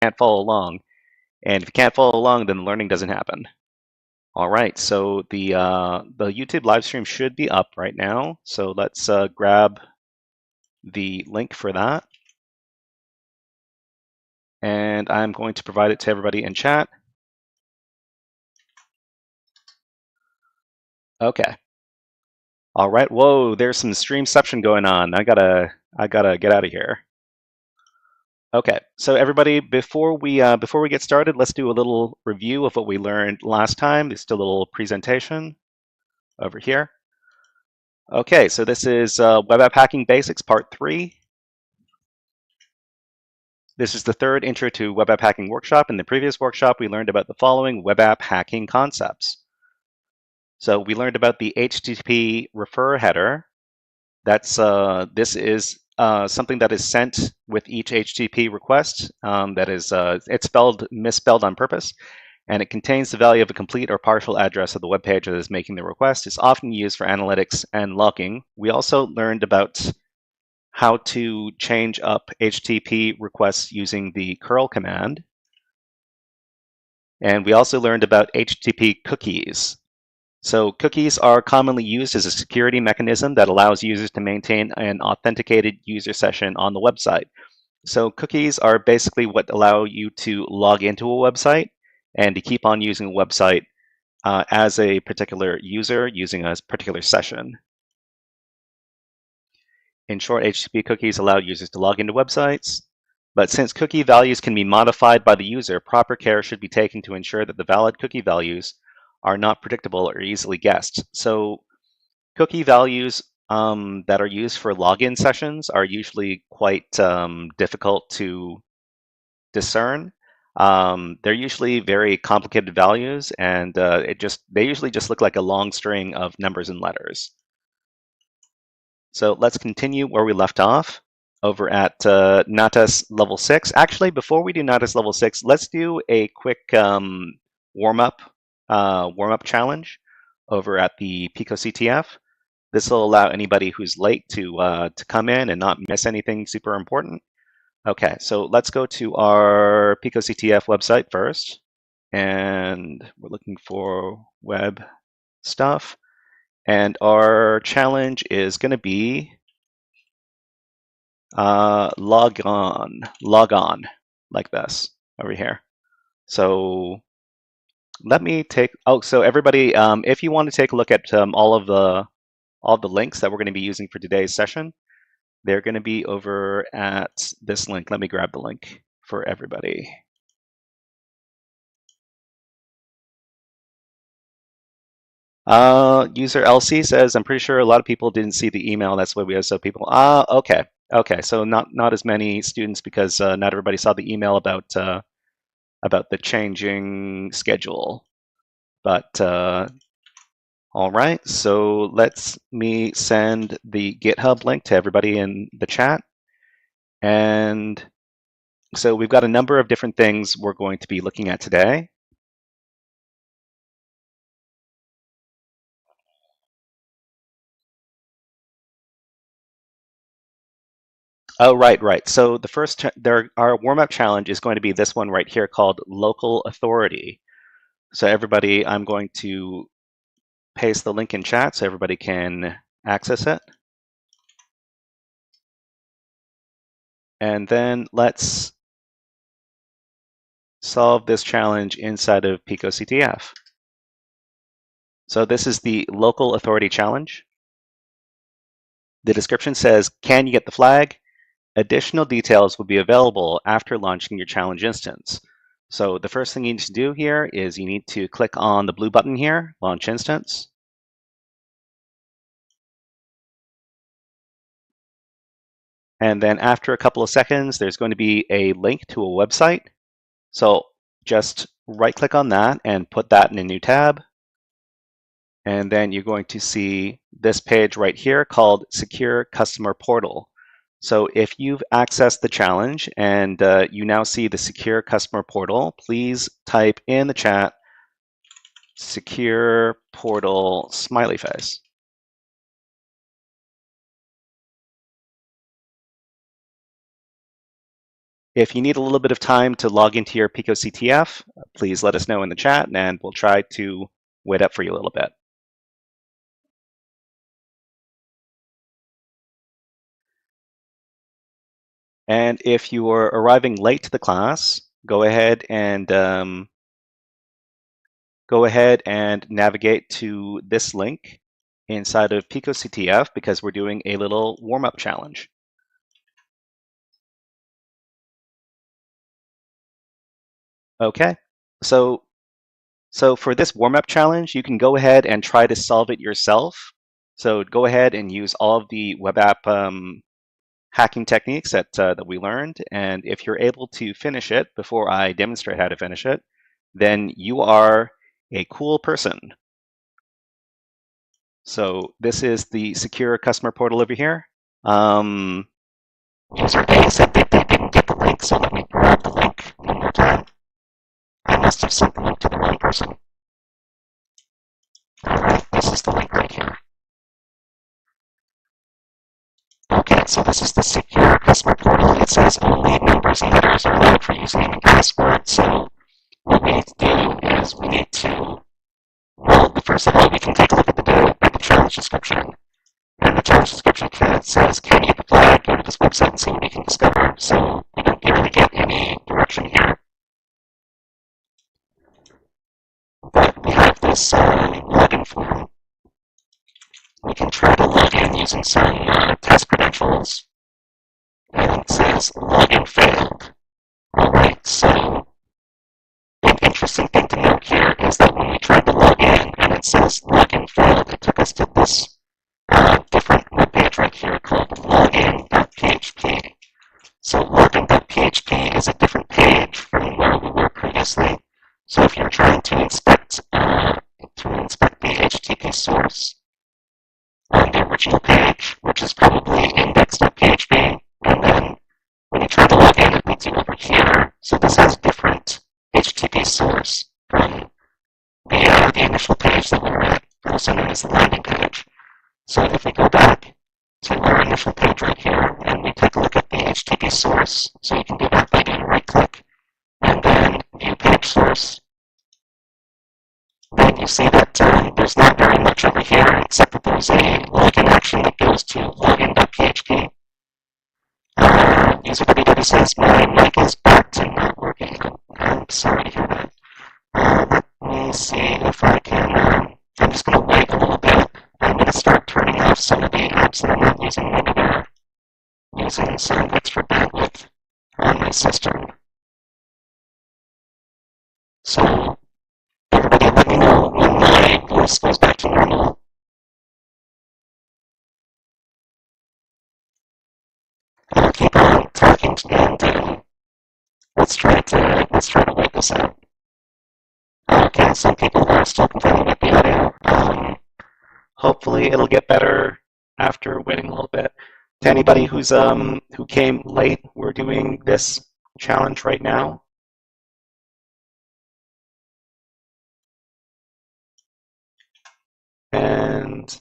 can't follow along. And if you can't follow along, then learning doesn't happen. All right, so the YouTube live stream should be up right now. So let's grab the link for that. And I'm going to provide it to everybody in chat. Okay. All right. Whoa, there's some streamception going on. I gotta get out of here. Okay. So everybody, before we get started, let's do a little review of what we learned last time. Just a little presentation over here. Okay. So this is Web App Hacking Basics Part 3. This is the third Intro to Web App Hacking workshop. In the previous workshop, we learned about the following web app hacking concepts. So we learned about the HTTP refer header. This is something that is sent with each HTTP request. It's misspelled on purpose, and it contains the value of a complete or partial address of the web page that is making the request. It's often used for analytics and logging. We also learned about how to change up HTTP requests using the curl command. And we also learned about HTTP cookies. So cookies are commonly used as a security mechanism that allows users to maintain an authenticated user session on the website. So cookies are basically what allow you to log into a website and to keep on using a website as a particular user using a particular session. In short, HTTP cookies allow users to log into websites, but since cookie values can be modified by the user, proper care should be taken to ensure that the valid cookie values are not predictable or easily guessed. So cookie values that are used for login sessions are usually quite difficult to discern. They're usually very complicated values, and they usually just look like a long string of numbers and letters. So let's continue where we left off over at Natas level 6. Actually, before we do Natas level 6, let's do a quick warm-up challenge over at the Pico CTF. This will allow anybody who's late to come in and not miss anything super important. Okay, so let's go to our Pico CTF website first, and we're looking for web stuff. And our challenge is going to be log on, like this over here. So let me take. Oh, so everybody, if you want to take a look at all the links that we're going to be using for today's session, they're going to be over at this link. Let me grab the link for everybody. User LC says, I'm pretty sure a lot of people didn't see the email. That's why we have so people. Okay. Okay. So not as many students because not everybody saw the email about the changing schedule. But all right. So let me send the GitHub link to everybody in the chat. And so we've got a number of different things we're going to be looking at today. Oh, right. So the first, our warm-up challenge is going to be this one right here called Local Authority. So everybody, I'm going to paste the link in chat so everybody can access it. And then let's solve this challenge inside of Pico CTF. So this is the Local Authority Challenge. The description says, can you get the flag? Additional details will be available after launching your challenge instance. So the first thing you need to do here is you need to click on the blue button here, Launch Instance. And then after a couple of seconds, there's going to be a link to a website. So just right-click on that and put that in a new tab. And then you're going to see this page right here called Secure Customer Portal. So if you've accessed the challenge and you now see the Secure Customer Portal, please type in the chat Secure Portal smiley face. If you need a little bit of time to log into your Pico CTF, please let us know in the chat and we'll try to wait up for you a little bit. And if you are arriving late to the class, go ahead and navigate to this link inside of Pico CTF because we're doing a little warm-up challenge. Okay, so for this warm-up challenge, you can go ahead and try to solve it yourself. So go ahead and use all of the web app hacking techniques that we learned. And if you're able to finish it before I demonstrate how to finish it, then you are a cool person. So this is the secure customer portal over here. User A said that they didn't get the link, so let me grab the link one more time. I must have sent the link to the wrong person. Alright, this is the link right here. Okay, so this is the secure customer portal. It says only members and headers are allowed for username and password. So what we need to do is we need to, well, first of all, we can take a look at the challenge description. And the challenge description says, can you apply? Go to this website and see what we can discover. So we don't really get any direction here. But we have this login form. We can try to log in using some test credentials. And it says login failed. Alright, so an interesting thing to note here is that when we tried to log in and it says login failed, it took us to this different web page right here called login.php. So login.php is a different page from where we were previously. So if you're trying to inspect the HTTP source on the original page, which is probably index.php, and then when you try to log in, it leads you over here. So this has different HTTP source from the initial page that we were at, also known as the landing page. So if we go back to our initial page right here, and we take a look at the HTTP source, so you can do that by doing right-click, and then view page source, then you see that there's not very much over here, except that there's a login action that goes to login.php. User WW says, my mic is back to not working. I'm sorry to hear that. Let me see if I can, I'm just going to wait a little bit. I'm going to start turning off some of the apps that I'm not using maybe they're using some extra bandwidth on my system. So everybody let me know when my voice goes back to normal. I'll keep on talking and let's try to wait this out. Okay, some people are still complaining about the audio. Hopefully it'll get better after waiting a little bit. To anybody who came late, we're doing this challenge right now. And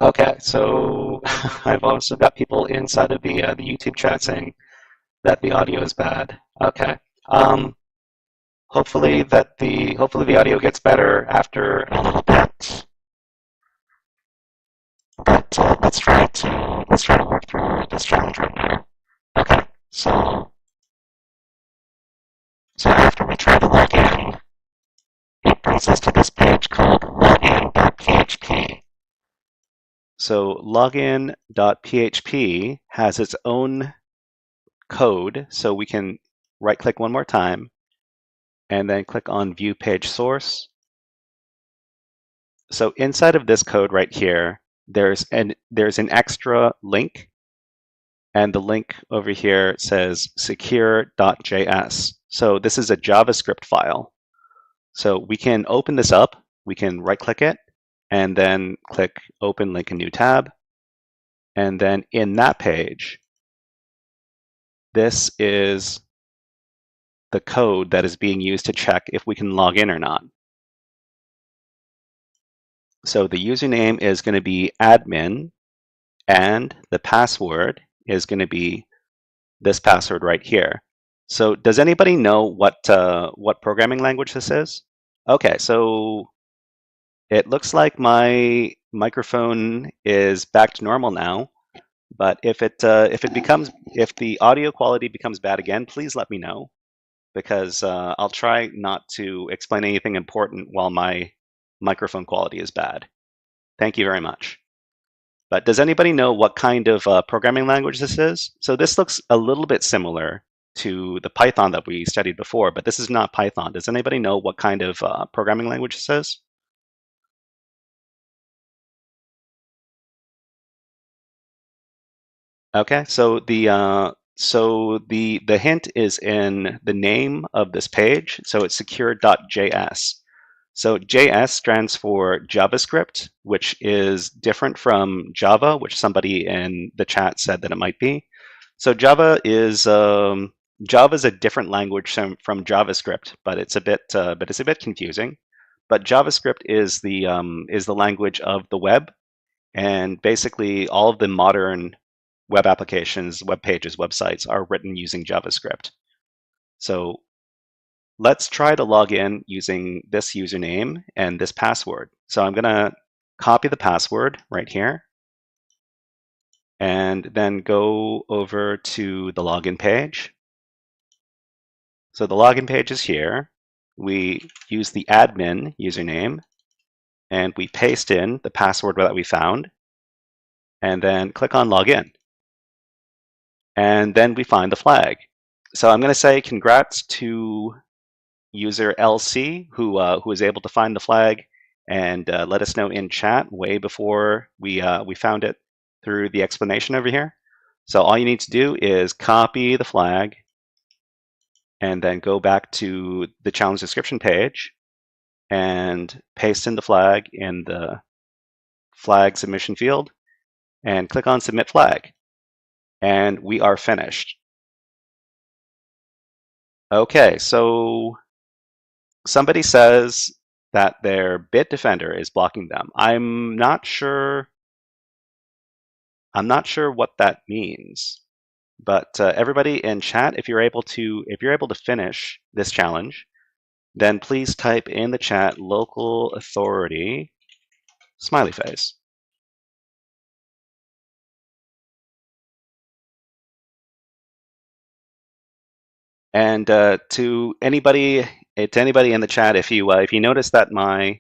okay, so I've also got people inside of the YouTube chat saying that the audio is bad. Okay. Hopefully the audio gets better after a little bit. But let's try to work through this challenge right now. Okay, so after we try to log in, it brings us to this page called login.php. So login.php has its own code, so we can right-click one more time and then click on View Page Source. So inside of this code right here, there's an extra link, and the link over here says secure.js. So this is a JavaScript file. So we can open this up, we can right-click it, and then click Open Link in New Tab. And then in that page, this is the code that is being used to check if we can log in or not. So the username is going to be admin, and the password is going to be this password right here. So does anybody know what programming language this is? Okay, so it looks like my microphone is back to normal now. But if the audio quality becomes bad again, please let me know, because I'll try not to explain anything important while my microphone quality is bad. Thank you very much. But does anybody know what kind of programming language this is? So this looks a little bit similar to the Python that we studied before, but this is not Python. Does anybody know what kind of programming language this is? Okay, so the hint is in the name of this page. So it's secure.js. So JS stands for JavaScript, which is different from Java, which somebody in the chat said that it might be. So Java is a different language from JavaScript, but it's a bit confusing. But JavaScript is the language of the web, and basically all of the modern web applications, web pages, websites are written using JavaScript. So let's try to log in using this username and this password. So I'm going to copy the password right here and then go over to the login page. So the login page is here. We use the admin username and we paste in the password that we found and then click on login. And then we find the flag. So I'm going to say congrats to user LC who was able to find the flag and let us know in chat way before we found it through the explanation over here. So all you need to do is copy the flag and then go back to the challenge description page and paste in the flag in the flag submission field and click on submit flag. And we are finished. Okay, so somebody says that their Bitdefender is blocking them. I'm not sure what that means. But everybody in chat, if you're able to finish this challenge, then please type in the chat local authority smiley face. And to anybody in the chat, if you notice that my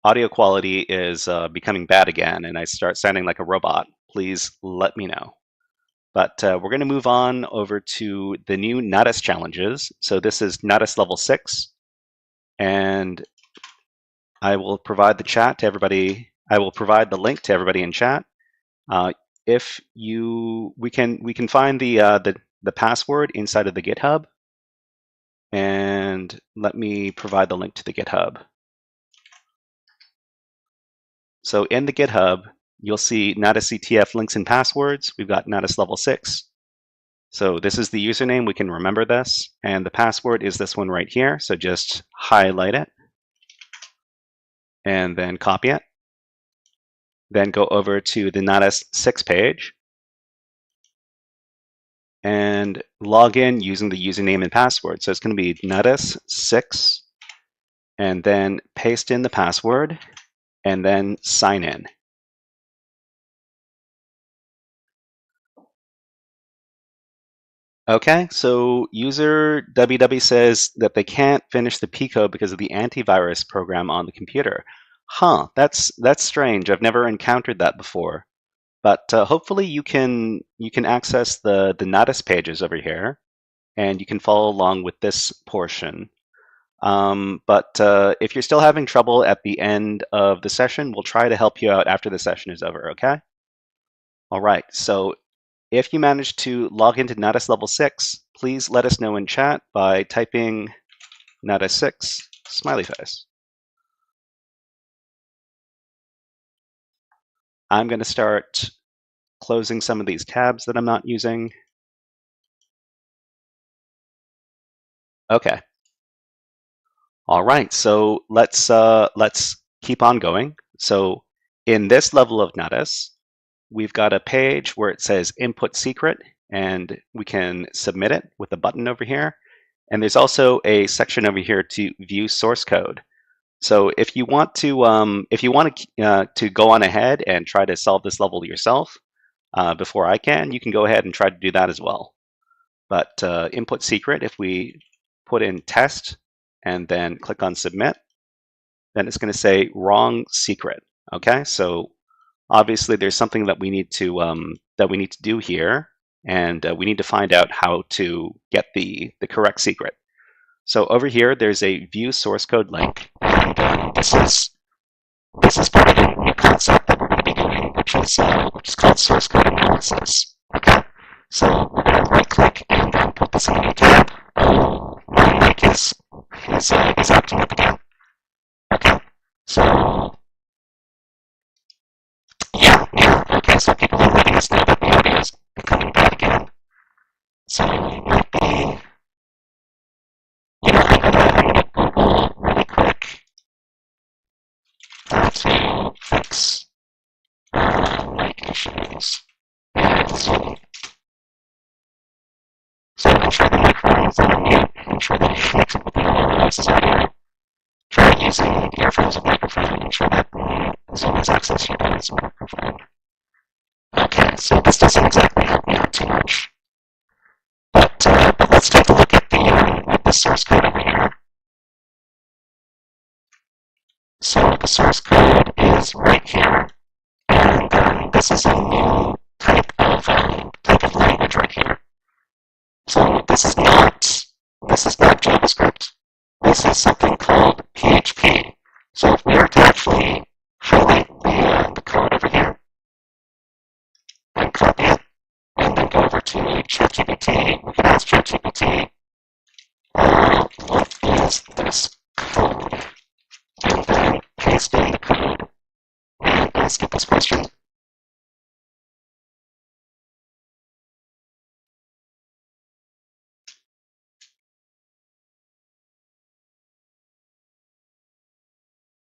audio quality is becoming bad again and I start sounding like a robot, please let me know. But we're going to move on over to the new Natus challenges. So this is Natus level 6, and I will provide the chat to everybody. I will provide the link to everybody in chat. We can find the password inside of the GitHub, and let me provide the link to the GitHub. So in the GitHub, you'll see Natus CTF links and passwords. We've got Natus level 6. So this is the username. We can remember this, and the password is this one right here. So just highlight it and then copy it. Then go over to the Natus 6 page and log in using the username and password. So it's going to be Natus 6, and then paste in the password, and then sign in. Okay, so user WW says that they can't finish the P code because of the antivirus program on the computer. Huh, that's strange. I've never encountered that before. But hopefully you can access the Natus pages over here, and you can follow along with this portion. But if you're still having trouble at the end of the session, we'll try to help you out after the session is over, okay? All right, so if you manage to log into Natus level 6, please let us know in chat by typing Natus 6 smiley face. I'm going to start closing some of these tabs that I'm not using. Okay. All right, so let's keep on going. So in this level of Natus, we've got a page where it says input secret, and we can submit it with a button over here. And there's also a section over here to view source code. So if you want to go on ahead and try to solve this level yourself before I can, you can go ahead and try to do that as well. But input secret, if we put in test and then click on submit, then it's going to say wrong secret. Okay, so obviously there's something that we need to do here, and we need to find out how to get the correct secret. So over here, there's a view source code link, and this is part of a new concept that we're going to be doing, which is called source code analysis. Okay, so we're going to right click and then put this in a new tab. My mic is acting up again. Okay, so yeah, okay, so people are letting us know that the audio is becoming bad again. So it might be, I'm going to Google really quick how to fix mic issues. And so ensure the microphone is on mute, ensure that it's connected with the devices audio. Try using earphones with microphone, ensure that Zoom has access to your device microphone. Okay, so this doesn't exactly help me out too much. But let's take a look at the source code over here. So the source code is right here, and this is a new type of language right here. So this is not JavaScript. This is something called PHP. So if we were to actually highlight the code over here and copy it, and then go over to ChatGPT, we can ask ChatGPT, what is this code? And then paste in the code and ask it this question.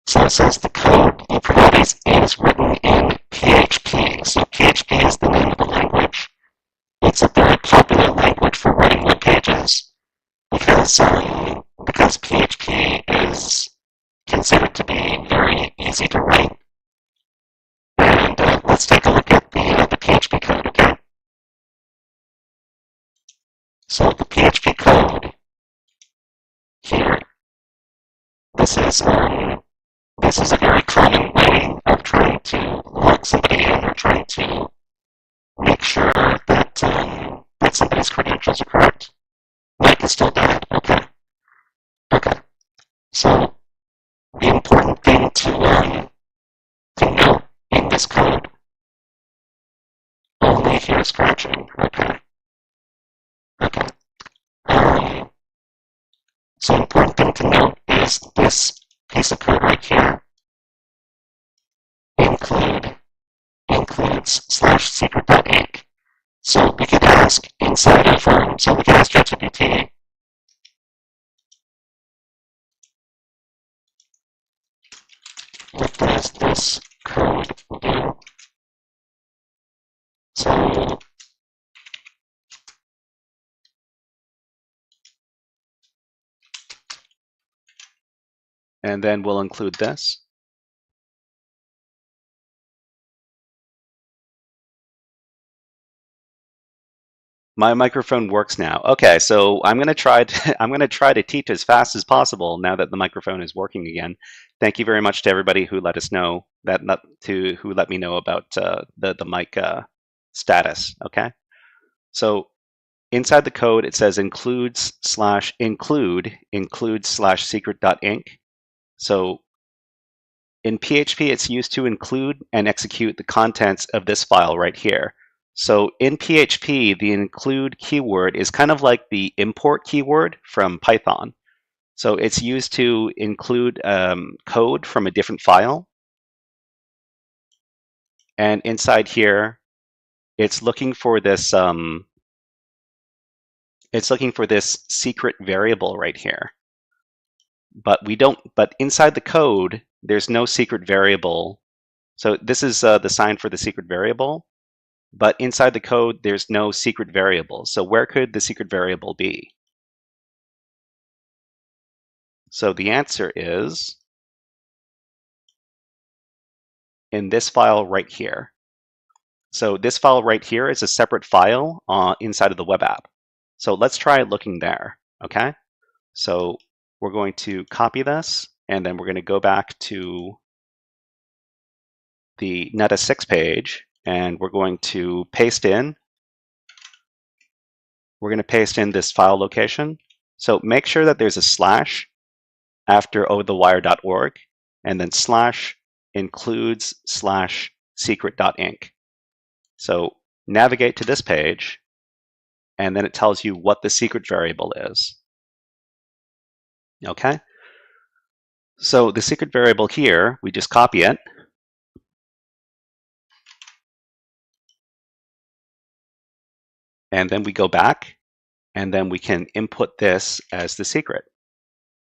So it says the code you provide is written in PHP. So PHP is the name of the language. It's a very popular language for writing web pages because PHP is considered to be very easy to write. And let's take a look at the PHP code, okay? So the PHP code here, this is a very common way of trying to log somebody in or trying to make sure that somebody's credentials are correct. Mike is still bad. Okay. So the important thing to note in this code, only if you're scratching. Okay. So important thing to note is this piece of code right here. Includes /secret.inc. So we could ask inside of so we can ask ChatGPT. What does this code do? So and then we'll include this. My microphone works now. Okay, so I'm going to try to teach as fast as possible now that the microphone is working again. Thank you very much to everybody who let us know who let me know about the mic status. Okay, so inside the code it says include/secret.inc. So in PHP, it's used to include and execute the contents of this file right here. So in PHP, the include keyword is kind of like the import keyword from Python. So it's used to include code from a different file. And inside here, it's looking for this secret variable right here. But inside the code, there's no secret variable. So this is the sign for the secret variable. but inside the code, there's no secret variable. So where could the secret variable be? So the answer is in this file right here. So this file right here is a separate file inside of the web app. So let's try looking there, okay? So we're going to copy this, and then we're going to go back to the Neta6 page, and we're going to paste in. We're going to paste in this file location. So make sure that there's a slash after overthewire.org, and then slash includes slash secret.inc. So navigate to this page, and then it tells you what the secret variable is. Okay? So the secret variable here, we just copy it. And then we go back, and then we can input this as the secret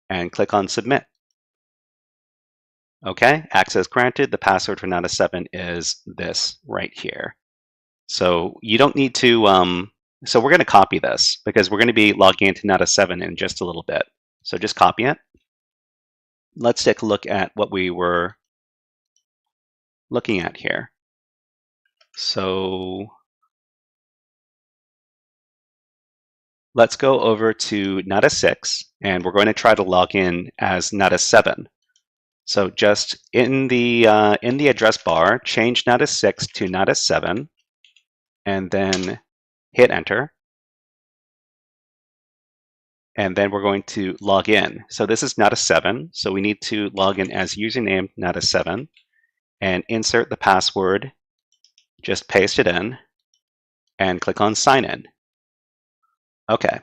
and click on submit. Okay, access granted. The password for Neta7 is this right here. So you don't need to, so we're going to copy this because we're going to be logging into Neta7 in just a little bit. So just copy it. Let's take a look at what we were looking at here. So let's go over to Neta6, and we're going to try to log in as Neta7. So just in the address bar, change Neta6 to Neta7, and then hit enter. And then we're going to log in. So this is Neta7, so we need to log in as username Neta7 and insert the password, just paste it in, and click on sign in. Okay,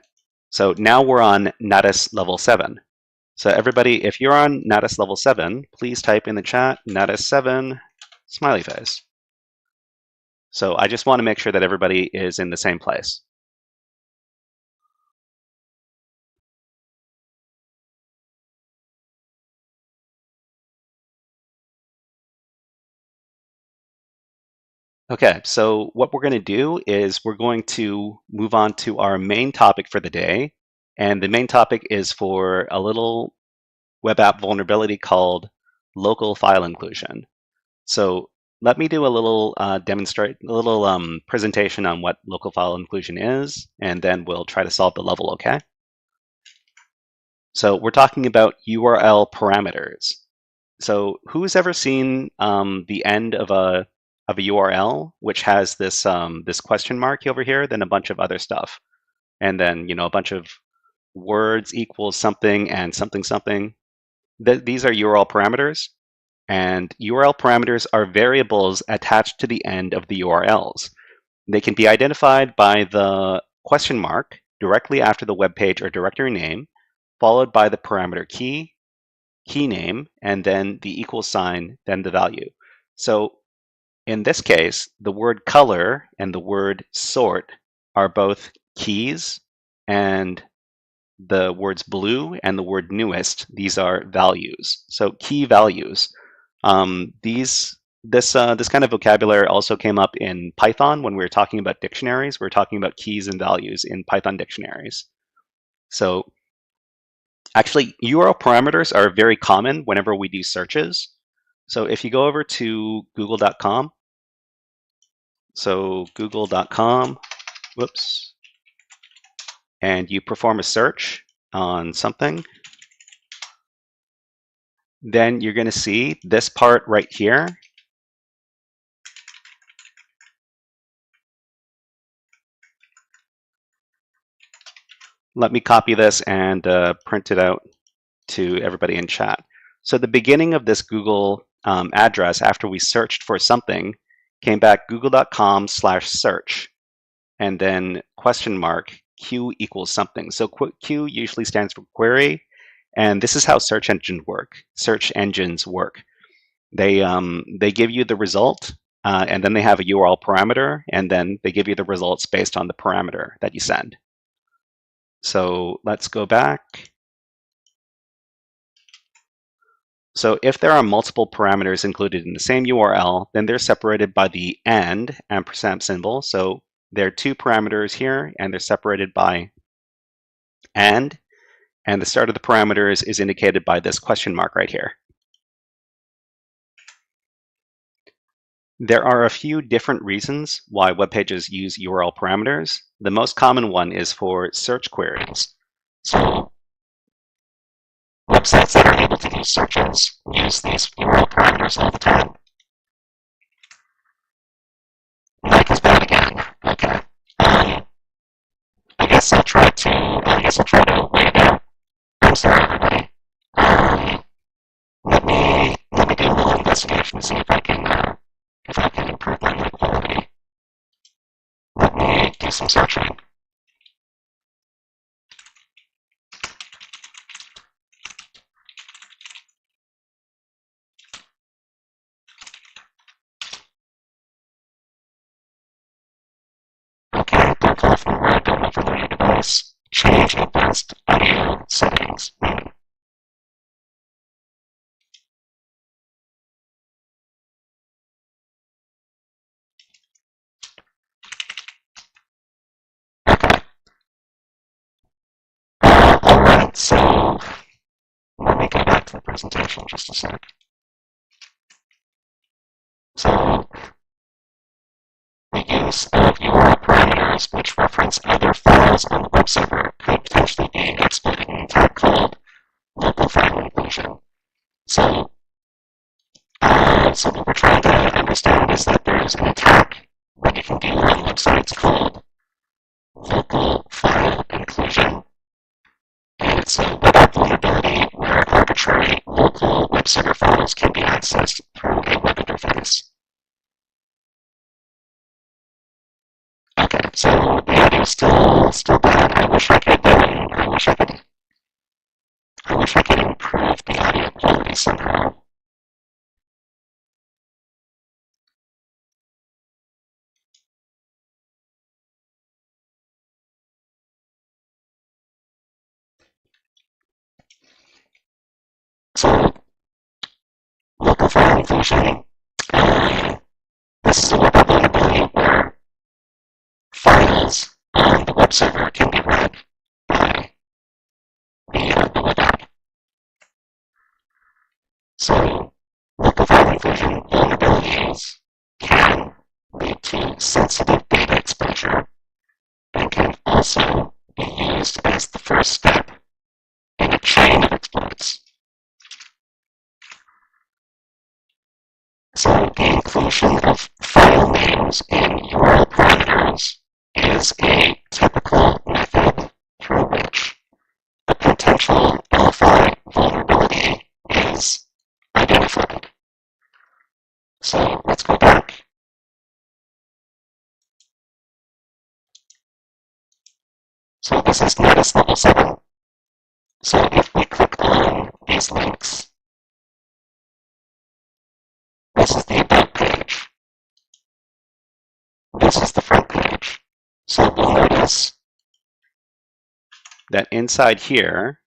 so now we're on Natis level 7. So everybody, if you're on Natis level 7, please type in the chat Natis 7 smiley face. So I just want to make sure that everybody is in the same place. Okay, so what we're going to do is we're going to move on to our main topic for the day. And the main topic is for a little web app vulnerability called local file inclusion. So let me do a little presentation on what local file inclusion is, and then we'll try to solve the level, okay? So we're talking about URL parameters. So who's ever seen the end of a URL which has this this question mark over here, then a bunch of other stuff, and then a bunch of words equals something and something something. These are URL parameters, and URL parameters are variables attached to the end of the URLs. They can be identified by the question mark directly after the web page or directory name, followed by the parameter key, key name, and then the equal sign, then the value. So in this case, the word color and the word sort are both keys, and the words blue and the word newest, these are values. So key values. This kind of vocabulary also came up in Python when we were talking about dictionaries. We were talking about keys and values in Python dictionaries. So actually, URL parameters are very common whenever we do searches. So if you go over to google.com, so google.com, whoops, and you perform a search on something, then you're going to see this part right here. Let me copy this and print it out to everybody in chat. So the beginning of this Google address, after we searched for something, came back google.com/search, and then question mark Q equals something. So Q usually stands for query, and this is how search engines work. Search engines work. They give you the result, and then they have a URL parameter, and then they give you the results based on the parameter that you send. So let's go back. So if there are multiple parameters included in the same URL, then they're separated by the and ampersand symbol. So there are two parameters here, and they're separated by and the start of the parameters is indicated by this question mark right here. There are a few different reasons why web pages use URL parameters. The most common one is for search queries. So websites that are able to do searches use these URL parameters all the time. Mike is bad again. Okay. I guess I'll try to wait out. I'm sorry, everybody. Let me do a little investigation to see if I can improve my mic quality. Let me do some searching. Okay, don't call from where I don't overload your device. Change advanced audio settings. Okay. Alright, so let me go back to the presentation just a sec. So the use of URL parameters which reference other files on the web server could potentially be exploiting an attack called local file inclusion. So what we're trying to understand is that there is an attack that you can do on websites called local file inclusion. And it's a web vulnerability where arbitrary local web server files can be accessed through a web interface. Okay, so the audio is still bad. I wish I could improve the audio quality somehow. So local file inclusion, this is a web vulnerability where files on the web server can be read by the web app. So local file inclusion vulnerabilities can lead to sensitive data exposure and can also be used as the first step in a chain of exploits. So the inclusion of file names in URL parameters is a typical method through which a potential LFI vulnerability is identified. So let's go back. So this is notice level 7. So if we click on these links, this is the about page. This is the front page. So we'll notice that inside here,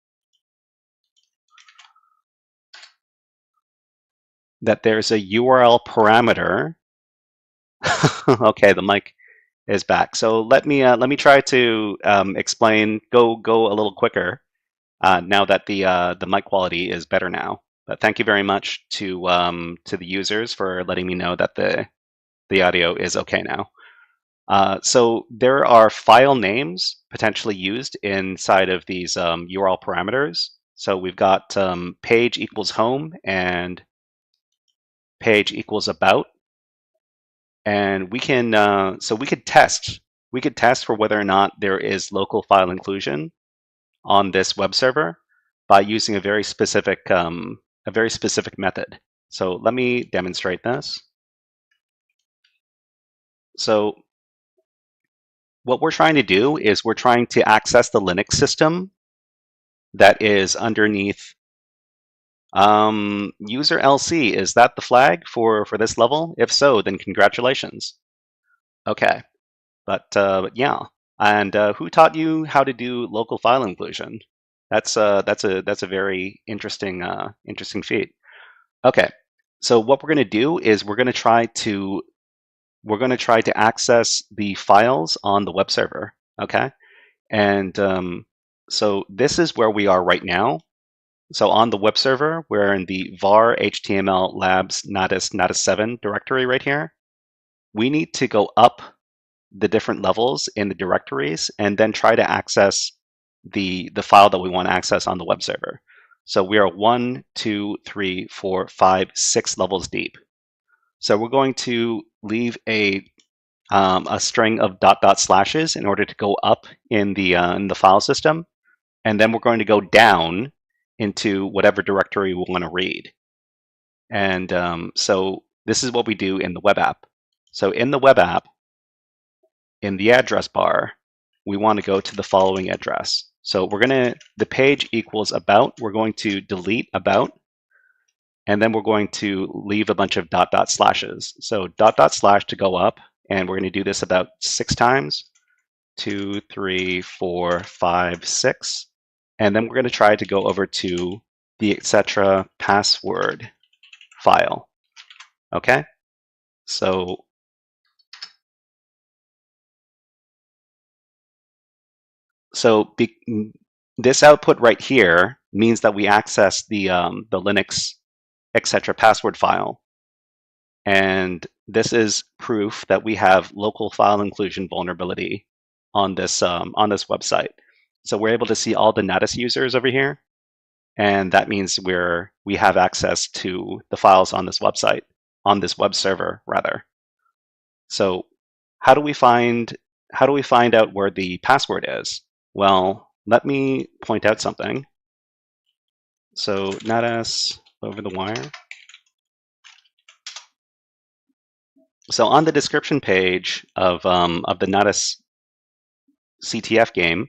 that there's a URL parameter. Okay, the mic is back. So let me try to explain. Go a little quicker now that the mic quality is better now. But thank you very much to the users for letting me know that the audio is okay now. So there are file names potentially used inside of these URL parameters. So we've got page equals home and page equals about, and we can so we could test for whether or not there is local file inclusion on this web server by using a very specific method. So let me demonstrate this. So what we're trying to do is we're trying to access the Linux system that is underneath user LC. Is that the flag for this level? If so, then congratulations. Okay, but yeah. And who taught you how to do local file inclusion? That's a very interesting feat. Okay, so what we're going to do is we're going to try to access the files on the web server. Okay, and so this is where we are right now. So on the web server, we're in the var HTML labs natis 7 directory right here. We need to go up the different levels in the directories and then try to access the file that we want to access on the web server. So we are 1, 2, 3, 4, 5, 6 levels deep. So we're going to leave a string of dot dot slashes in order to go up in the file system, and then we're going to go down into whatever directory we want to read. And so this is what we do in the web app. So in the web app, in the address bar, we want to go to the following address. So we're going to, the page equals about, we're going to delete about, and then we're going to leave a bunch of dot dot slashes. So dot dot slash to go up, and we're going to do this about 6 times. 2, 3, 4, 5, 6. And then we're going to try to go over to the etc password file. Okay? So this output right here means that we access the Linux etc password file. And this is proof that we have local file inclusion vulnerability on this website. So we're able to see all the Natis users over here, and that means we have access to the files on this website, on this web server rather. So how do we find out where the password is? Well, let me point out something. So Natis over the wire. So on the description page of the Natis CTF game,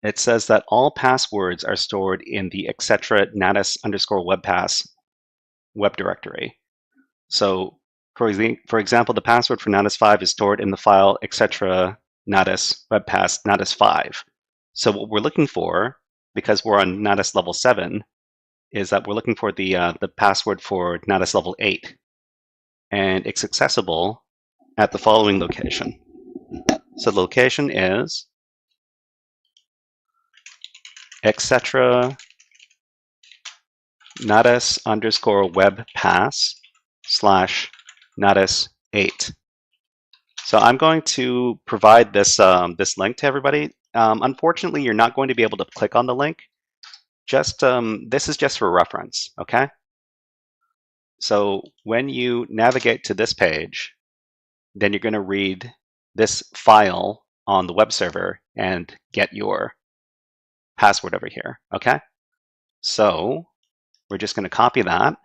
it says that all passwords are stored in the etc natis _ webpass web directory. So for example, the password for Natis 5 is stored in the file etc natis webpass natis 5. So what we're looking for, because we're on Natis level 7, is that we're looking for the password for Natis level 8. And it's accessible at the following location. So the location is etc natis _ webpass / natis 8. So I'm going to provide this this link to everybody. Unfortunately, you're not going to be able to click on the link. Just this is just for reference, okay? So when you navigate to this page, then you're going to read this file on the web server and get your password over here, okay? So we're just going to copy that,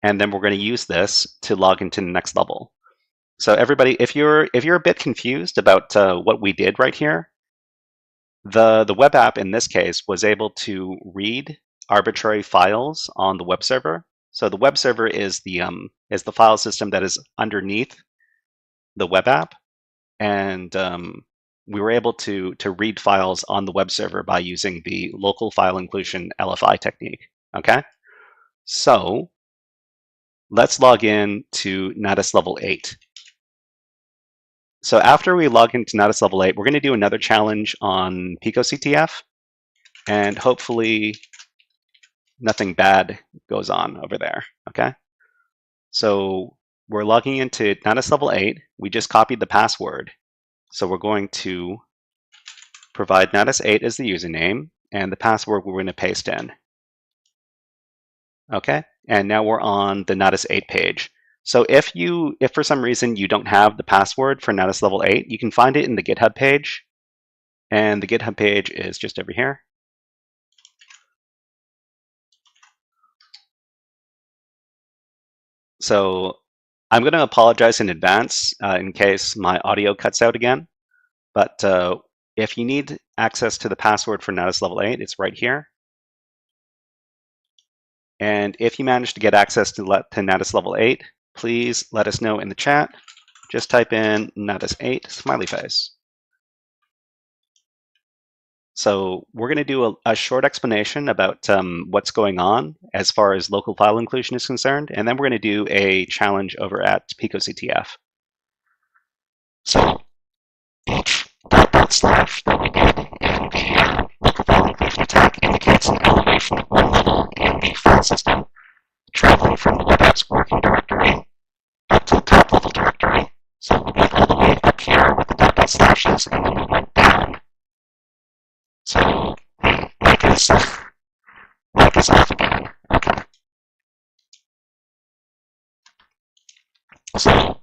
and then we're going to use this to log into the next level. So everybody, if you're a bit confused about what we did right here, the web app in this case was able to read arbitrary files on the web server. So the web server is the file system that is underneath the web app, and we were able to read files on the web server by using the local file inclusion LFI technique. Okay, so let's log in to Natis level 8. So after we log into Natis level 8, we're going to do another challenge on PicoCTF, and hopefully nothing bad goes on over there, okay? So we're logging into Natis level 8. We just copied the password. So we're going to provide Natis 8 as the username, and the password we're going to paste in. Okay, and now we're on the Natis 8 page. So if for some reason you don't have the password for Natis level 8, you can find it in the GitHub page. And the GitHub page is just over here. So I'm going to apologize in advance in case my audio cuts out again. But if you need access to the password for Natis level 8, it's right here. And if you manage to get access to Natis level 8, please let us know in the chat. Just type in Natis 8 smiley face. So we're going to do a short explanation about what's going on as far as local file inclusion is concerned, and then we're going to do a challenge over at picoctf. So each // that we did in the local file inclusion attack indicates an elevation of one level in the file system, traveling from the web app's working directory up to the top level directory. So we went all the way up here with the // and then we went down. So Mike is off again. Okay. So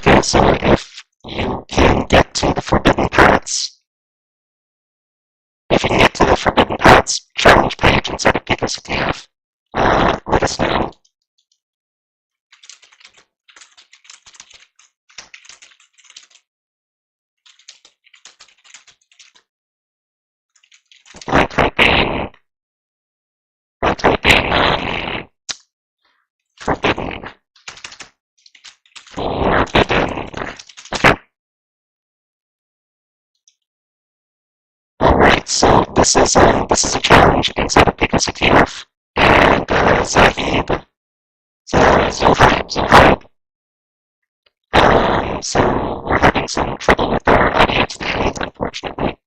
okay, so if you can get to the forbidden paths, challenge page inside of picoctf, let us know. By typing forbidden. Okay. Alright, so this is a challenge inside of picoctf, and Zahid, so we're having some trouble with our audio today, unfortunately,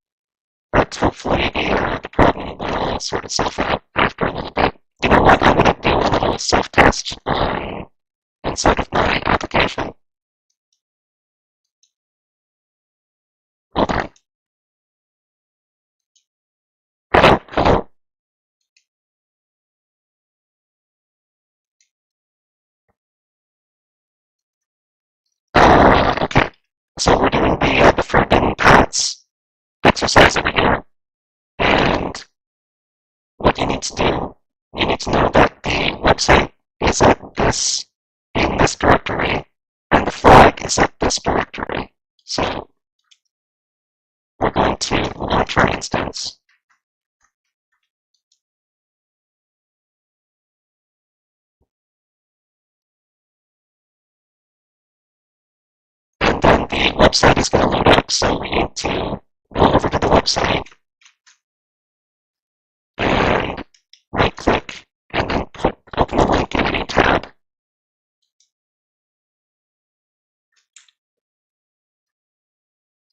but hopefully the problem will sort itself out after a little bit. You know what, I'm going to do a little self-test inside of my application. Hold on. Hello. Okay, so we're doing the forbidden paths exercise over here, and what you need to do, you need to know that the website is at in this directory, and the flag is at this directory. So we're going to launch our instance. And then the website is going to load up, so we need to go over to the website and right-click and then open the link in a new tab.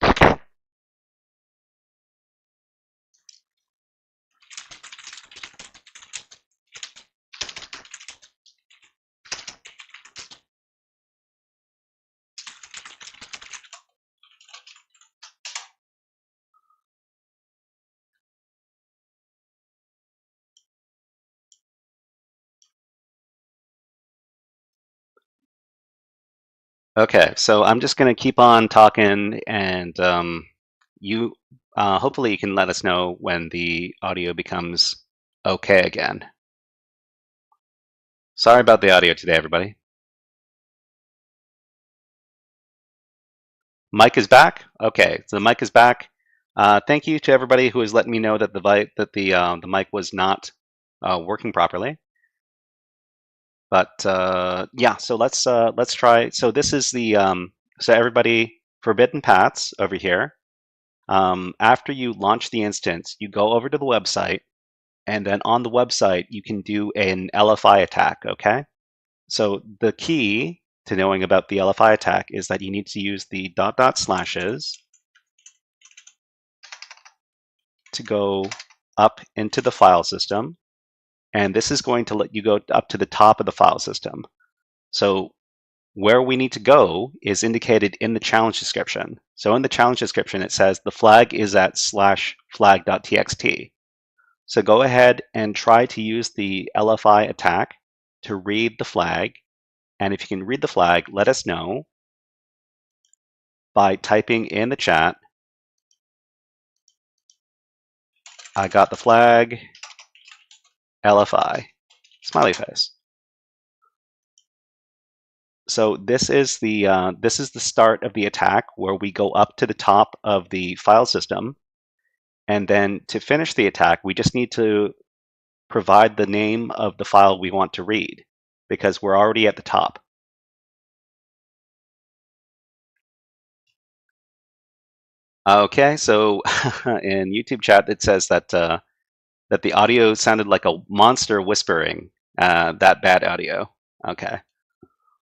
Okay. Okay, so I'm just going to keep on talking, and you hopefully you can let us know when the audio becomes okay again. Sorry about the audio today, everybody. Mic is back. Okay, so the mic is back. Thank you to everybody who has let me know that the mic was not working properly. But yeah, so let's try. So this is the so everybody, forbidden paths over here. After you launch the instance, you go over to the website, and then on the website you can do an LFI attack. Okay, so the key to knowing about the LFI attack is that you need to use the // to go up into the file system, and this is going to let you go up to the top of the file system. So where we need to go is indicated in the challenge description. So in the challenge description, it says the flag is at /flag.txt. So go ahead and try to use the LFI attack to read the flag. And if you can read the flag, let us know by typing in the chat, I got the flag, LFI, smiley face. So this is the start of the attack, where we go up to the top of the file system, and then to finish the attack, we just need to provide the name of the file we want to read, because we're already at the top. Okay, so in YouTube chat it says that that the audio sounded like a monster whispering. That bad audio. Okay.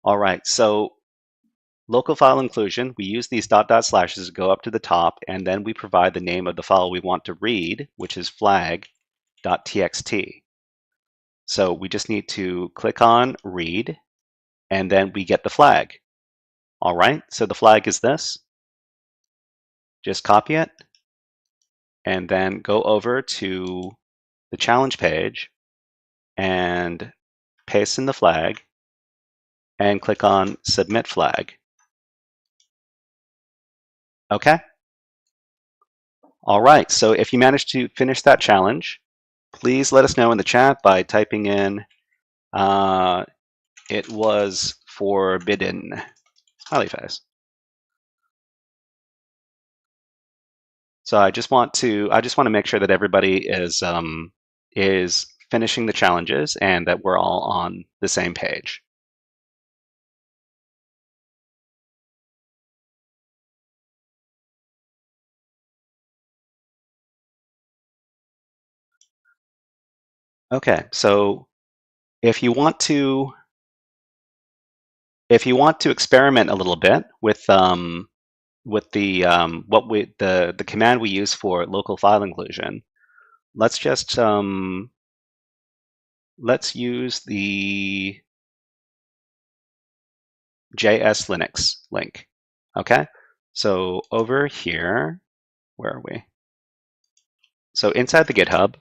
All right. So local file inclusion, we use these dot dot slashes to go up to the top, and then we provide the name of the file we want to read, which is flag.txt. So we just need to click on read, and then we get the flag. All right. So the flag is this. Just copy it, and then go over to the challenge page and paste in the flag and click on submit flag. Okay. All right. So if you managed to finish that challenge, please let us know in the chat by typing in it was forbidden. Smiley face. So I just want to make sure that everybody is finishing the challenges and that we're all on the same page. Okay, so if you want to experiment a little bit with the command we use for local file inclusion, let's just let's use the JS Linux link. Okay, so over here, where are we? So inside the GitHub,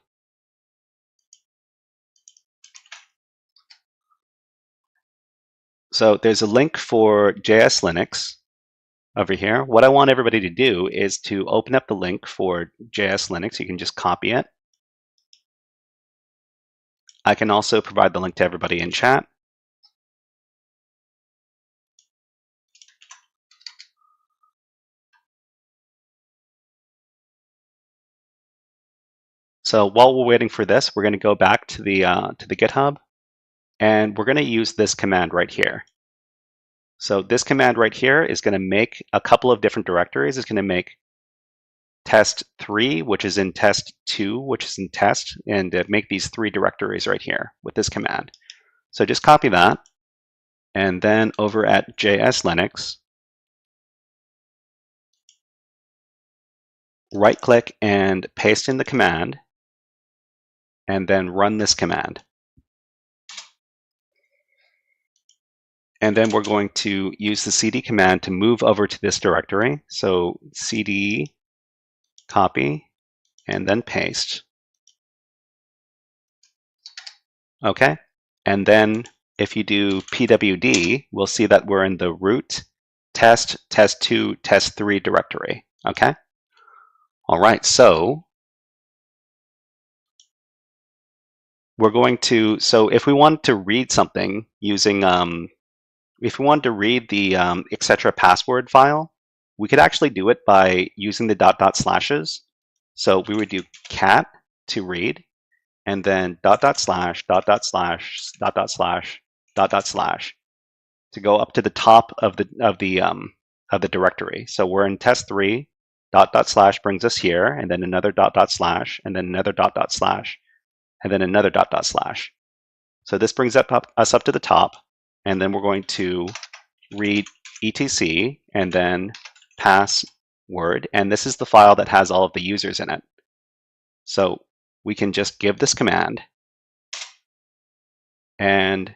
so there's a link for JS Linux over here. What I want everybody to do is to open up the link for JS Linux. You can just copy it. I can also provide the link to everybody in chat. So while we're waiting for this, we're going to go back to the GitHub, and we're going to use this command right here. So this command right here is going to make a couple of different directories. It's going to make test3, which is in test2, which is in test, and make these 3 directories right here with this command. So just copy that, and then over at JS Linux, right-click and paste in the command, and then run this command. And then we're going to use the cd command to move over to this directory. So cd, copy, and then paste. Okay. And then if you do pwd, we'll see that we're in the root test, test2, test3 directory. Okay. All right. So we're going to, so if we want to read something using, if we wanted to read the etc. password file, we could actually do it by using the dot dot slashes. So we would do cat to read, and then dot dot slash, dot dot slash, dot dot slash, dot dot slash to go up to the top of the directory. So we're in test3, dot dot slash brings us here, and then another dot dot slash, and then another dot dot slash, and then another dot dot slash. So this brings us up to the top. And then we're going to read etc and then password. And this is the file that has all of the users in it. So we can just give this command, and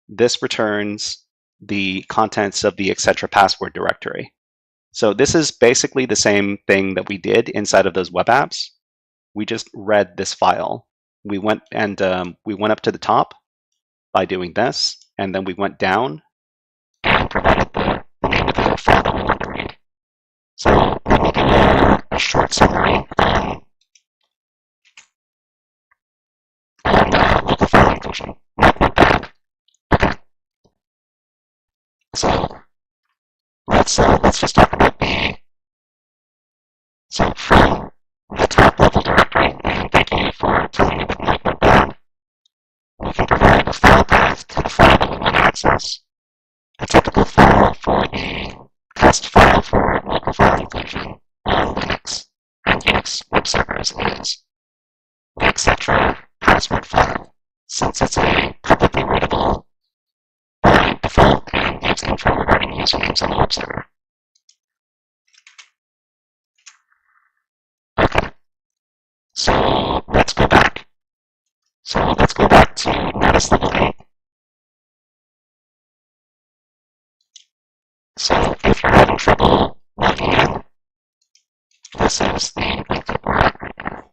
this returns the contents of the etc. password directory. So this is basically the same thing that we did inside of those web apps. We just read this file. We went up to the top by doing this. And then we went down and provided the name of the file that we want to read. So let me give you a short summary. And function. Not bad. Okay. So let's just talk about B. So from the top level directory, and thank you for telling me that might not bad, we can provide a file path to the file that we want to access. A typical file for the test file for local file inclusion on Linux and Unix web servers is the etc. password file, since it's a publicly readable by default and gives info regarding usernames on the web server. Okay, so let's go back. So let's go back to notice level 8. So if you're having trouble logging in, this is the link that we're at right now.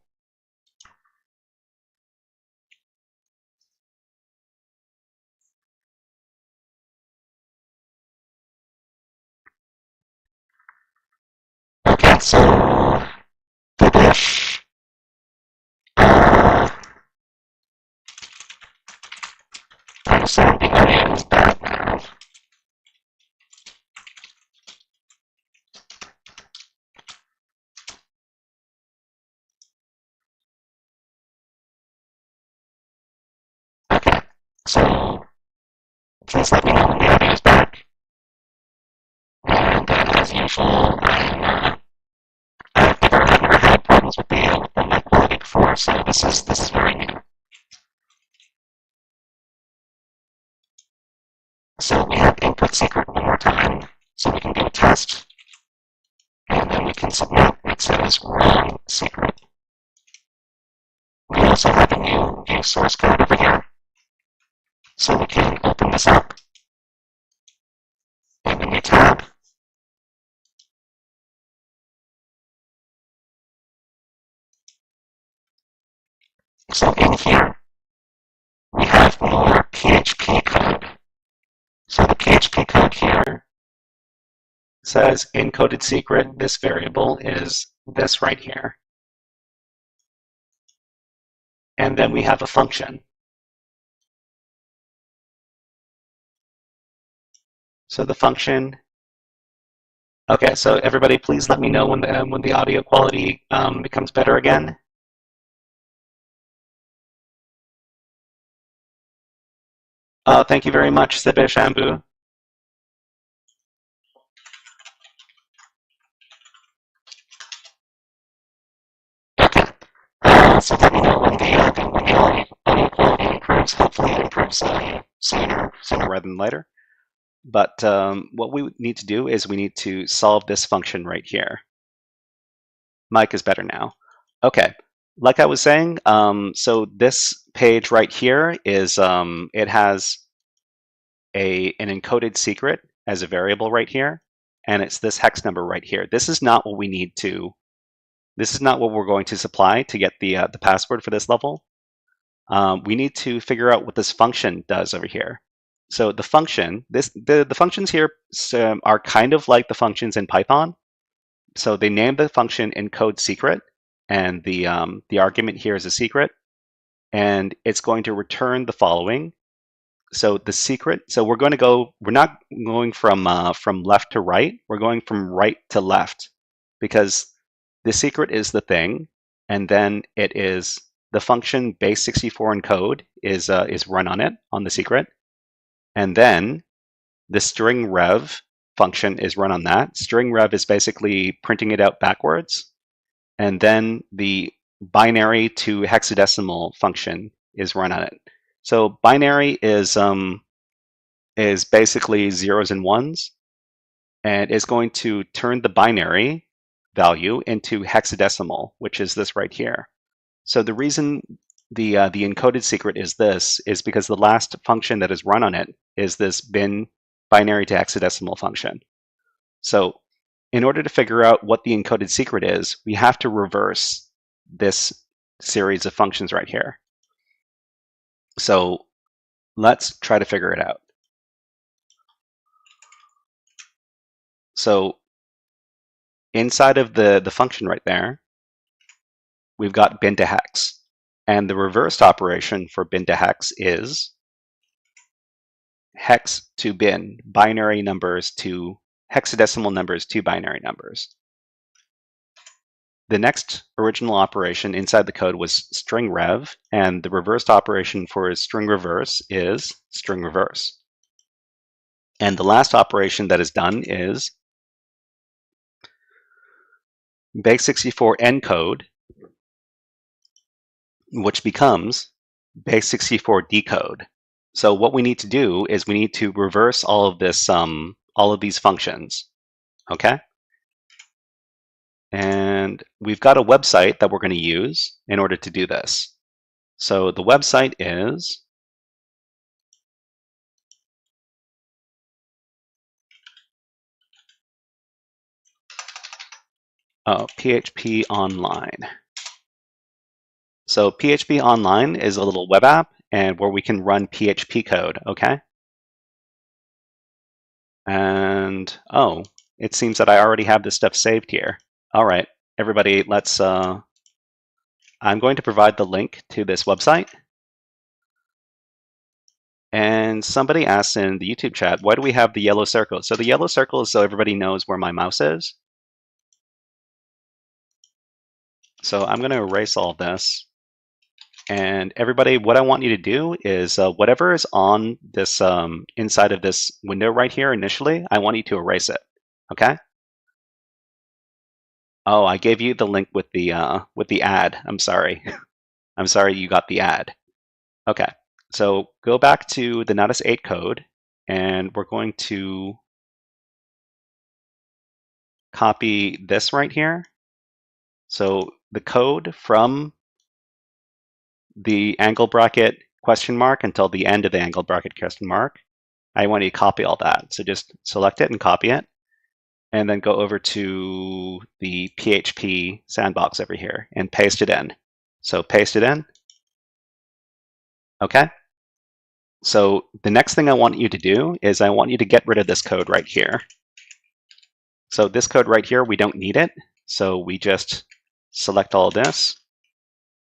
Okay, so the dish. I'm assuming the audio is bad now. Okay, so please let me know when the audio is back. And as usual, I've never had problems with the mic quality before, so this is very new. So we have input secret one more time, so we can do a test, and then we can submit. It says wrong secret. We also have a new source code over here, so we can open this up in a new tab. So in here, we have more PHP code. So the PHP code here says encoded secret. This variable is this right here. And then we have a function. So the function. Okay, so everybody, please let me know when the audio quality becomes better again. Thank you very much, Sibe Shambu. Okay, so let me know when the audio quality improves. Hopefully it improves sooner rather than later. But what we need to do is we need to solve this function right here. Mike is better now. Okay, like I was saying, so this page right here is it has an encoded secret as a variable right here, and it's this hex number right here. This is not what we need to. This is not what we're going to supply to get the password for this level. We need to figure out what this function does over here. So the function, the functions here are kind of like the functions in Python. So they name the function encode secret, and the argument here is a secret, and it's going to return the following. So the secret. So we're going to go. We're not going from left to right. We're going from right to left, because the secret is the thing, and then it is the function base64 encode is run on it on the secret, and then the string rev function is run on that. String rev is basically printing it out backwards, and then the binary to hexadecimal function is run on it. So binary is basically zeros and ones, and it's going to turn the binary value into hexadecimal, which is this right here. So the reason the encoded secret is this is because the last function that is run on it is this bin binary to hexadecimal function. So in order to figure out what the encoded secret is, we have to reverse this series of functions right here. So let's try to figure it out. So inside of the function right there, we've got bin to hex. And the reversed operation for bin to hex is hex to bin, binary numbers to hexadecimal numbers to binary numbers. The next original operation inside the code was string rev, and the reversed operation for string reverse is string reverse. And the last operation that is done is base64 encode, which becomes base64 decode. So what we need to do is we need to reverse all of this, all of these functions, okay? And we've got a website that we're going to use in order to do this. So the website is PHP Online. So PHP Online is a little web app and where we can run PHP code, okay? And oh, it seems that I already have this stuff saved here. All right, everybody, let's, I'm going to provide the link to this website. And somebody asked in the YouTube chat, why do we have the yellow circle? So the yellow circle is so everybody knows where my mouse is. So I'm going to erase all this. And everybody, what I want you to do is whatever is on this inside of this window right here initially, I want you to erase it. Okay? Oh, I gave you the link with the ad. I'm sorry. I'm sorry you got the ad. Okay. So go back to the Natus 8 code, and we're going to copy this right here. So the code from the angle bracket question mark until the end of the angle bracket question mark, I want you to copy all that. So just select it and copy it, and then go over to the PHP sandbox over here and paste it in. So paste it in. Okay. So the next thing I want you to do is I want you to get rid of this code right here. So this code right here, we don't need it. So we just select all of this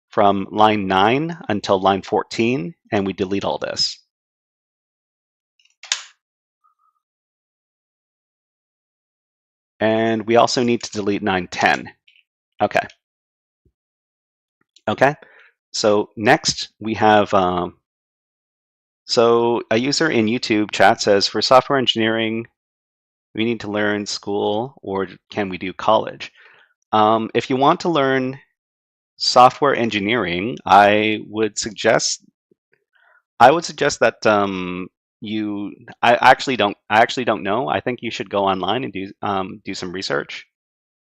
from line 9 until line 14, and we delete all this. And we also need to delete line 10. Okay. Okay. So next we have, so a user in YouTube chat says, for software engineering, we need to learn school, or can we do college? If you want to learn software engineering, I would suggest that I actually don't know. I think you should go online and do some research.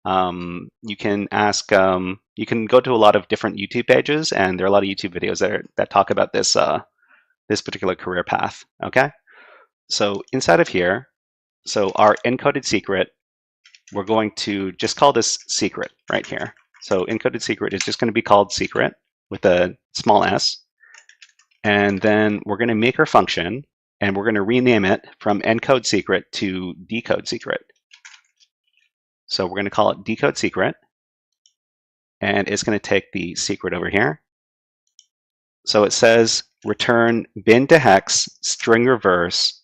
You can ask. You can go to a lot of different YouTube pages, and there are a lot of YouTube videos that talk about this this particular career path. Okay, so inside of here, so our encoded secret, we're going to just call this secret right here. So encoded secret is just going to be called secret with a small s. And then we're going to make our function, and we're going to rename it from encode secret to decode secret. So we're going to call it decode secret, and it's going to take the secret over here. So it says return bin to hex string reverse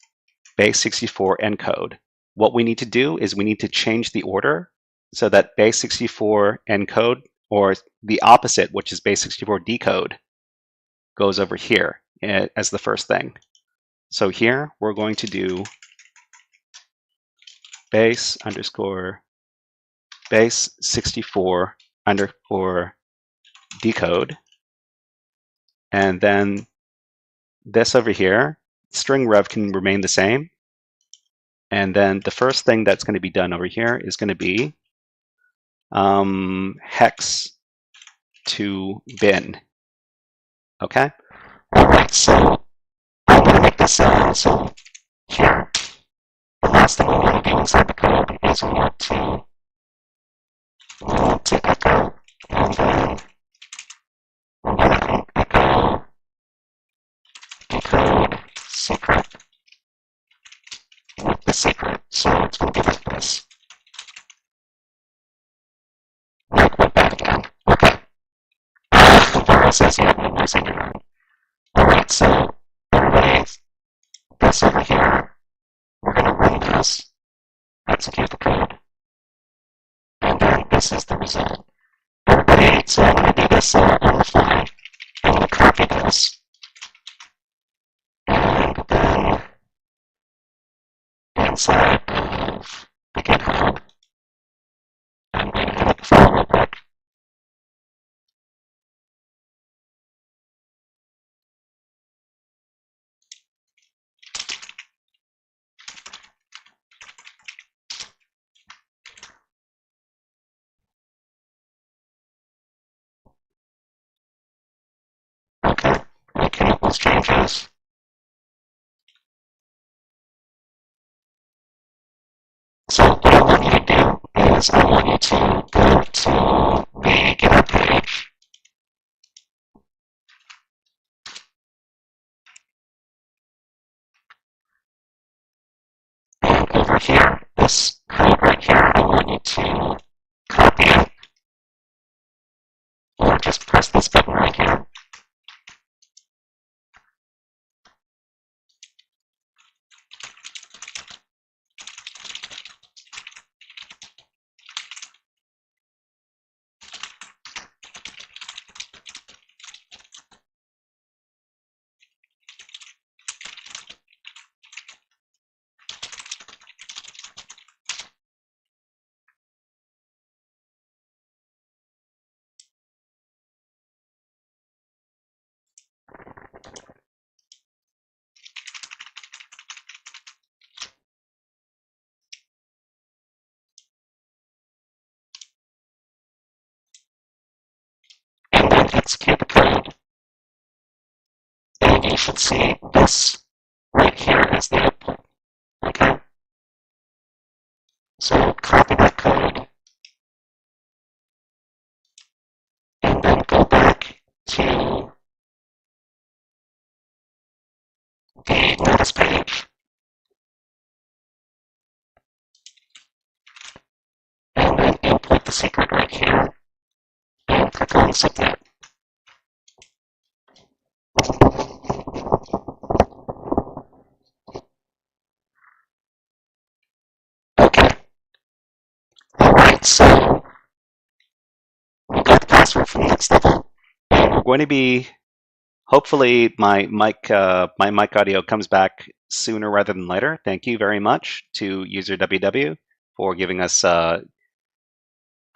base64 encode. What we need to do is we need to change the order so that base64 encode, or the opposite, which is base64 decode, goes over here as the first thing. So here we're going to do base64 underscore decode, and then this over here, string rev can remain the same. And then the first thing that's going to be done over here is going to be hex to bin. Okay? Alright, so I'm going to make this so here, the last thing we want to do inside the code is we want to take echo, and then we're going to echo decode secret with the secret. So it's going to be like this. Wait, back again. Okay. The process here. guys are doing. Alright, so everybody, this over here, we're going to run this, execute the code, and then this is the result. Everybody, so I'm going to do this on the fly. I'm going to copy this, and then inside of the GitHub, I'm going to edit the file real quick. Okay, making up those changes. So what I want you to do is I want you to go to the GitHub page. And over here, this code right here, I want you to copy it. Or just press this button right here. And then execute the code. And you should see this right here as the output. Okay? So copy that code. And then go back to the notice page. And then input the secret right here. And click on submit. Okay. Alright, so we got the password for the next level. We're going to be, hopefully my mic audio comes back sooner rather than later. Thank you very much to user WW for giving us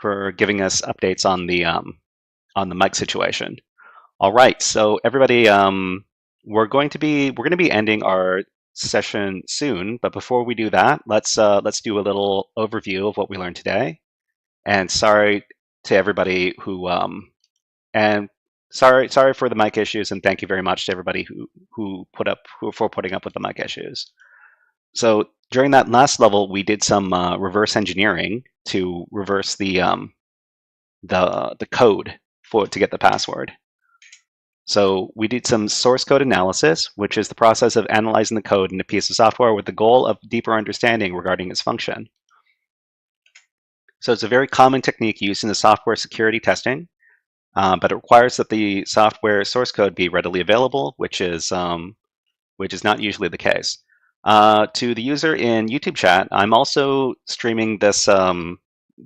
updates on the mic situation. All right, so everybody, we're going to be ending our session soon, but before we do that, let's do a little overview of what we learned today. And sorry to everybody who sorry for the mic issues, and thank you very much to everybody who for putting up with the mic issues. So during that last level, we did some reverse engineering to reverse the code to get the password. So we did some source code analysis, which is the process of analyzing the code in a piece of software with the goal of deeper understanding regarding its function. So it's a very common technique used in the software security testing, but it requires that the software source code be readily available, which is not usually the case. To the user in YouTube chat, I'm also streaming this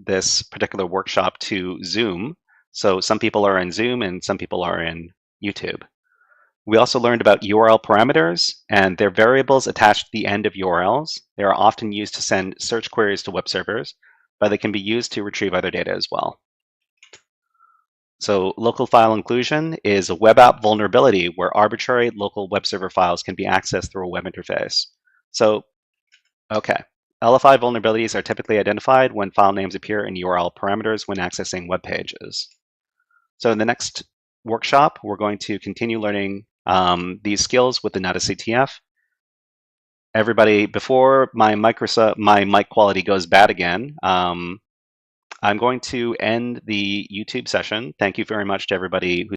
this particular workshop to Zoom. So some people are in Zoom and some people are in YouTube. We also learned about URL parameters, and they're variables attached to the end of URLs. They are often used to send search queries to web servers, but they can be used to retrieve other data as well. So local file inclusion is a web app vulnerability where arbitrary local web server files can be accessed through a web interface. So, okay. LFI vulnerabilities are typically identified when file names appear in URL parameters when accessing web pages. So in the next workshop, we're going to continue learning these skills with the NetSCTF. Everybody, before my mic quality goes bad again, I'm going to end the YouTube session. Thank you very much to everybody who